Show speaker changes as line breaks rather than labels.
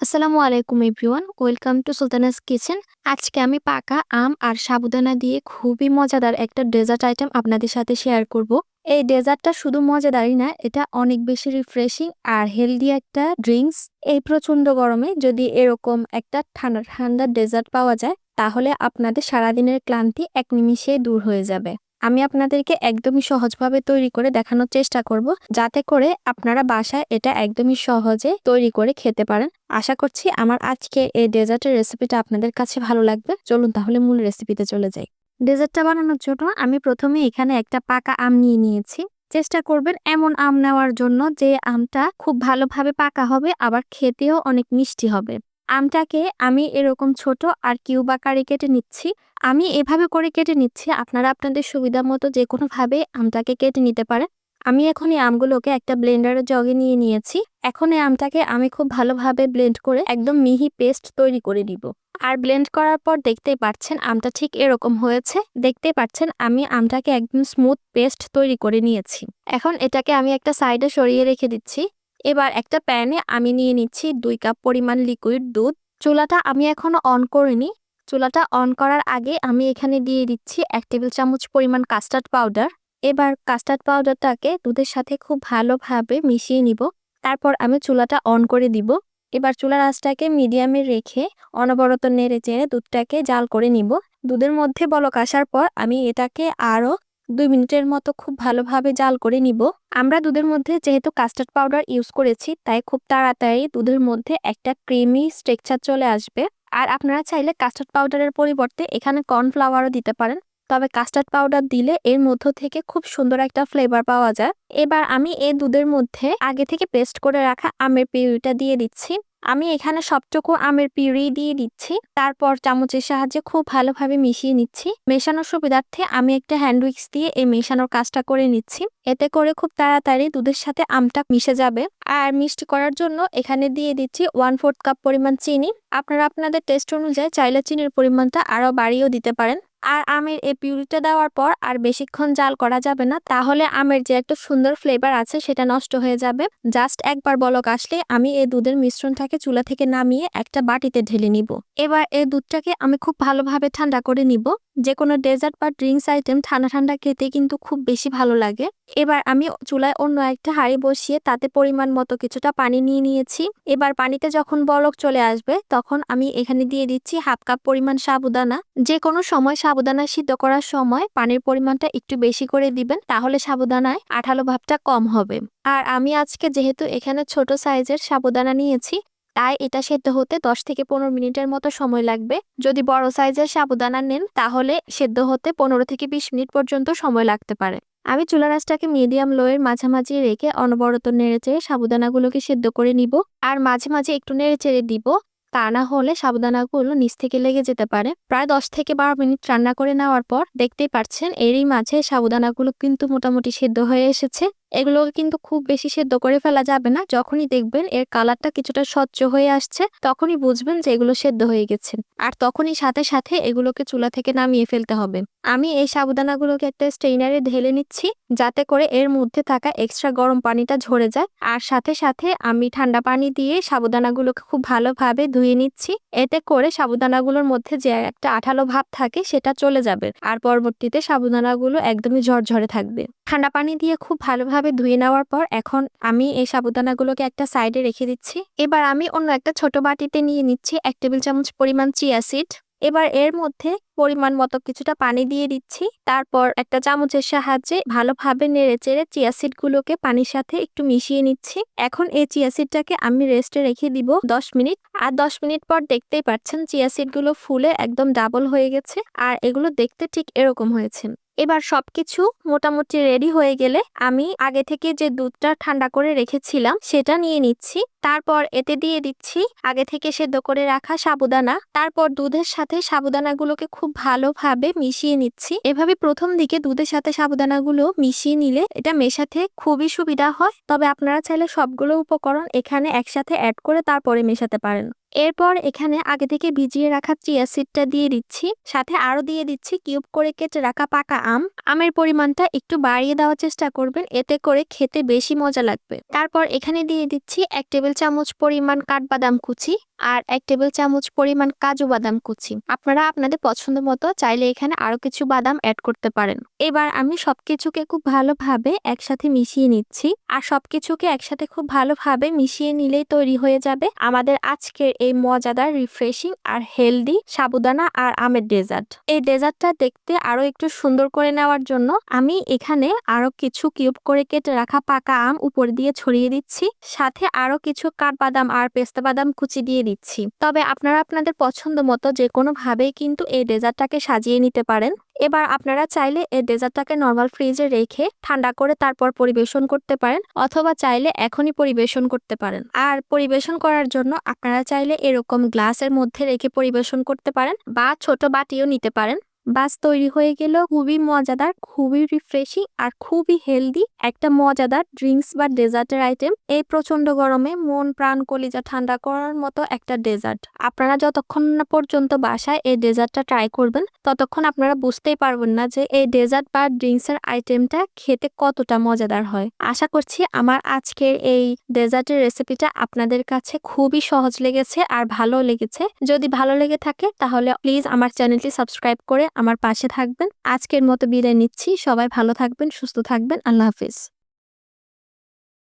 আসসালামু আলাইকুম everyone, welcome to Sultana's kitchen. আজকে আমি পাকা আম আর সাবুদানা দিয়ে খুবই মজাদার একটা ডেজার্ট আইটেম আপনাদের সাথে শেয়ার করব। এই ডেজার্টটা শুধু মজাদারই না, এটা অনেক বেশি রিফ্রেশিং আর হেলদি একটা ড্রিঙ্কস। এই প্রচন্ড গরমে যদি এরকম একটা ঠান্ডা ঠান্ডা ডেজার্ট পাওয়া যায়, তাহলে আপনাদের সারাদিনের ক্লান্তি এক নিমিষেই দূর হয়ে যাবে। আমি আপনাদেরকে একদমই সহজভাবে তৈরি করে দেখানোর চেষ্টা করব, যাতে করে আপনারা বাসায় এটা একদমই সহজে তৈরি করে খেতে পারেন। আশা করছি আমার আজকে এই ডেজার্টের রেসিপিটা আপনাদের কাছে ভালো লাগবে। চলুন তাহলে মূল রেসিপিতে চলে যাই। ডেজার্টটা বানানোর জন্য আমি প্রথমে এখানে একটা পাকা আম নিয়ে নিয়েছি। চেষ্টা করবেন এমন আম নেওয়ার জন্য যে আমটা খুব ভালোভাবে পাকা হবে, আবার খেতেও অনেক মিষ্টি হবে। আমটাকে আমি এরকম ছোট আর কিউব আকারে কেটে নিচ্ছি। আমি এভাবে করে কেটে নিচ্ছি, আপনারা আপনাদের সুবিধা মতো যে কোনোভাবে আমটাকে কেটে নিতে পারেন। আমি এখন এই আমগুলোকে একটা ব্লেন্ডারের জগে নিয়ে নিয়েছি। এখন এই আমটাকে আমি খুব ভালোভাবে ব্লেন্ড করে একদম মিহি পেস্ট তৈরি করে নিব। আর ব্লেন্ড করার পর দেখতেই পাচ্ছেন আমটা ঠিক এরকম হয়েছে। দেখতেই পাচ্ছেন আমি আমটাকে একদম স্মুথ পেস্ট তৈরি করে নিয়েছি। এখন এটাকে আমি একটা সাইডে সরিয়ে রেখে দিচ্ছি। এবার একটা প্যানে আমি নিয়ে নিচ্ছি 2 কাপ পরিমাণ লিকুইড দুধ। চুলাটা আমি এখনো অন করিনি। চুলাটা অন করার আগে আমি এখানে দিয়ে দিচ্ছি 1 টেবিল চামচ পরিমাণ কাস্টার্ড পাউডার। এবার কাস্টার্ড পাউডারটাকে দুধের সাথে খুব ভালোভাবে মিশিয়ে নিব। তারপর আমি চুলাটা অন করে দিব। এবার চুলার আঁচটাকে মিডিয়ামে রেখে অনবরত নেড়ে চেড়ে দুধটাকে জাল করে নিব। দুধের মধ্যে বলক আসার পর আমি এটাকে আরও 2 মিনিটের মতো খুব ভালোভাবে জাল করে নিব। আমরা দুধের মধ্যে যেহেতু কাস্টার্ড পাউডার ইউজ করেছি, তাই খুব তাড়াতাড়ি দুধের মধ্যে একটা ক্রিমি স্ট্রাকচার চলে আসবে। আর আপনারা চাইলে কাস্টার্ড পাউডারের পরিবর্তে এখানে কর্নফ্লাওয়ারও দিতে পারেন। তবে কাস্টার্ড পাউডার দিলে এর মধ্য থেকে খুব সুন্দর একটা ফ্লেভার পাওয়া যায়। এবার আমি এই দুধের মধ্যে আগে থেকে পেস্ট করে রাখা আমের পিউরিটা দিয়ে দিচ্ছি। আমি এখানে সবটুকু আমের পিউরি দিয়ে দিচ্ছি। তারপর চামচের সাহায্যে খুব ভালোভাবে মিশিয়ে নিচ্ছি। মেশানোর সুবিধার্থে আমি একটা হ্যান্ড উইক্স দিয়ে এই মেশানোর কাজটা করে নিচ্ছি। এতে করে খুব তাড়াতাড়ি দুধের সাথে আমটা মিশে যাবে। আর মিষ্টি করার জন্য এখানে দিয়ে দিচ্ছি 1/4 কাপ পরিমাণ চিনি। আপনারা আপনাদের টেস্ট অনুযায়ী চাইলে চিনির পরিমাণটা আরও বাড়িয়েও দিতে পারেন। আর আমের এই পিউরিটা দেওয়ার পর আর বেশিক্ষণ জাল করা যাবে না, তাহলে আমের যে একটা সুন্দর ফ্লেভার আছে সেটা নষ্ট হয়ে যাবে। জাস্ট একবার বলক আসলে আমি এই দুধের মিশ্রণটাকে চুলা থেকে নামিয়ে একটা বাটিতে ঢেলে নিব। এবার এই দুধটাকে আমি খুব ভালোভাবে ঠান্ডা করে নিব। যে কোনো ডেজার্ট বা ড্রিঙ্কস আইটেম ঠান্ডা ঠান্ডা খেতে কিন্তু খুব বেশি ভালো লাগে। এবার আমি চুলায় অন্য একটা হাঁড়ি বসিয়ে তাতে পরিমাণ মতো কিছুটা পানি নিয়ে নিয়েছি। এবার পানিতে যখন বলক চলে আসবে, তখন আমি এখানে দিয়ে দিচ্ছি 1/2 কাপ পরিমাণ সাবুদানা। যে কোনো সময় সাবুদানা সিদ্ধ করার সময় পানির পরিমাণটা একটু বেশি করে দিবেন, তাহলে সাবুদানায় আঠালো ভাবটা কম হবে। আর আমি আজকে যেহেতু এখানে ছোট সাইজের সাবুদানা নিয়েছি, তাই এটা সেদ্ধ হতে 10 থেকে 15 মিনিটের মতো সময় লাগবে। যদি বড় সাইজের সাবুদানা নেন, তাহলে সেদ্ধ হতে 15 থেকে 20 মিনিট পর্যন্ত সময় লাগতে পারে। আমি চুলার আঁচটাকে মিডিয়াম লো এর মাঝামাঝি রেখে অনবরত নেড়েচেড়ে সাবুদানাগুলোকে সেদ্ধ করে নিব। আর মাঝে মাঝে একটু নেড়েচেড়ে দিব, তা না হলে সাবুদানাগুলো নিচ থেকে লেগে যেতে পারে। প্রায় 10 থেকে 12 মিনিট রান্না করে নেওয়ার পর দেখতেই পাচ্ছেন এরই মাঝে সাবুদানাগুলো কিন্তু মোটামুটি সেদ্ধ হয়ে এসেছে। এগুলোকে কিন্তু খুব বেশি সেদ্ধ করে ফেলা যাবে না। যখনই দেখবেন এর কালারটা কিছুটা স্বচ্ছ হয়ে আসছে, তখনই বুঝবেন যে এগুলো সেদ্ধ হয়ে গেছে। আর তখনই সাথে সাথে এগুলোকে চুলা থেকে নামিয়ে ফেলতে হবে। আমি এই সাবুদানাগুলোকে একটা স্ট্রেইনারে ঢেলে নিচ্ছি, যাতে করে এর মধ্যে থাকা এক্সট্রা গরম পানিটা ঝরে যায়। আর সাথে সাথে আমি ঠান্ডা পানি দিয়ে সাবুদানাগুলোকে খুব ভালোভাবে ধুয়ে নিচ্ছি। এতে করে সাবুদানাগুলোর মধ্যে যে একটা আঠালো ভাব থাকে সেটা চলে যাবে। আর পরবর্তীতে সাবুদানাগুলো একদমই ঝরঝরে থাকবে। ঠান্ডা পানি দিয়ে খুব ভালোভাবে ধুয়ে নেওয়ার পর এখন আমি এই সাবুদানাগুলোকে একটা সাইডে রেখে দিচ্ছি। এবার আমি অন্য একটা ছোট বাটিতে নিয়ে নিচ্ছি 1 টেবিল চামচ পরিমাণ চিয়া সিড। এবার এর মধ্যে পরিমাণ মতো কিছুটা পানি দিয়ে দিচ্ছি। তারপর একটা চামচের সাহায্যে ভালোভাবে নেড়েচেড়ে চিয়া সিডগুলোকে পানির সাথে একটু মিশিয়ে নিচ্ছি। এখন এই চিয়া সিডটাকে আমি রেস্টে রেখে দিব 10 মিনিট। আর 10 মিনিট পর দেখতেই পাচ্ছেন চিয়া সিডগুলো ফুলে একদম ডাবল হয়ে গেছে। আর এগুলো দেখতে ঠিক এরকম হয়েছে। এবার সবকিছু মোটামুটি রেডি হয়ে গেলে আমি আগে থেকে যে দুধটা ঠান্ডা করে রেখেছিলাম সেটা নিয়ে নিচ্ছি। তারপর এতে দিয়ে দিচ্ছি আগে থেকে সেদ্ধ করে রাখা সাবুদানা। তারপর দুধের সাথে সাবুদানাগুলোকে খুব ভালোভাবে মিশিয়ে নিচ্ছি। এভাবে প্রথম দিকে দুধের সাথে সাবুদানাগুলো মিশিয়ে নিলে এটা মেশাতে খুবই সুবিধা হয়। তবে আপনারা চাইলে সবগুলো উপকরণ এখানে একসাথে অ্যাড করে তারপরে মেশাতে পারেন। এরপর এখানে আগে থেকে ভিজিয়ে রাখা চিয়া সিডটা দিয়ে দিচ্ছি, সাথে আরো দিয়ে দিচ্ছি কিউব করে কেটে রাখা পাকা আম। আমের পরিমাণটা একটু বাড়িয়ে দেওয়ার চেষ্টা করবেন, এতে করে খেতে বেশি মজা লাগবে। তারপর এখানে দিয়ে দিচ্ছি 1 টেবিল চামচ পরিমাণ কাঠবাদাম কুচি আর 1 টেবিল চামচ পরিমাণ কাজু বাদাম কুচি। আপনারা আপনাদের পছন্দ মতো চাইলে এখানে আরো কিছু বাদাম অ্যাড করতে পারেন। এবার আমি সবকিছুকে খুব ভালোভাবে একসাথে মিশিয়ে নিচ্ছি, আর সবকিছুকে একসাথে খুব ভালোভাবে মিশিয়ে নিলেই তৈরি হয়ে যাবে আমাদের আজকের এই মজাদার, রিফ্রেশিং আর হেলদি সাবুদানা আর আমের ডেজার্ট। এই ডেজার্টটা দেখতে আরো একটু সুন্দর করে নেওয়ার জন্য আমি এখানে আরো কিছু কিউব করে কেটে রাখা পাকা আম উপর দিয়ে ছড়িয়ে দিচ্ছি, সাথে আরো কিছু কাঠবাদাম আর পেস্তা বাদাম কুচি দিয়ে দিচ্ছি। তবে আপনারা আপনাদের পছন্দ মতো যে কোনো ভাবেই কিন্তু এই ডেজার্টটাকে সাজিয়ে নিতে পারেন। এবার আপনারা চাইলে এই ডেজার্টটাকে নর্মাল ফ্রিজে রেখে ঠান্ডা করে তারপর পরিবেশন করতে পারেন, অথবা চাইলে এখনই পরিবেশন করতে পারেন। আর পরিবেশন করার জন্য আপনারা চাইলে এরকম গ্লাসের মধ্যে রেখে পরিবেশন করতে পারেন, বা ছোট বাটিও নিতে পারেন। বাস তৈরি হয়ে গেল খুবই মজাদার, খুবই রিফ্রেশিং আর খুবই হেলদি একটা মজাদার ড্রিঙ্কস বা ডেজার্টের আইটেম। এই প্রচন্ড গরমে মন প্রাণ কলিজা ঠান্ডা করার মতো একটা ডেজার্ট। আপনারা যতক্ষণ না পর্যন্ত বাসায় এই ডেজার্টটা ট্রাই করবেন, ততক্ষণ আপনারা বুঝতেই পারবেন না যে এই ডেজার্ট বা ড্রিঙ্কসের আইটেমটা খেতে কতটা মজাদার হয়। আশা করছি আমার আজকের এই ডেজার্টের রেসিপিটা আপনাদের কাছে খুবই সহজ লেগেছে আর ভালো লেগেছে। যদি ভালো লেগে থাকে তাহলে প্লিজ আমার চ্যানেলটি সাবস্ক্রাইব করে আমার পাশে থাকবেন। আজকের মতো বিদায় নিচ্ছি। সবাই ভালো থাকবেন, সুস্থ থাকবেন। আল্লাহ হাফিজ।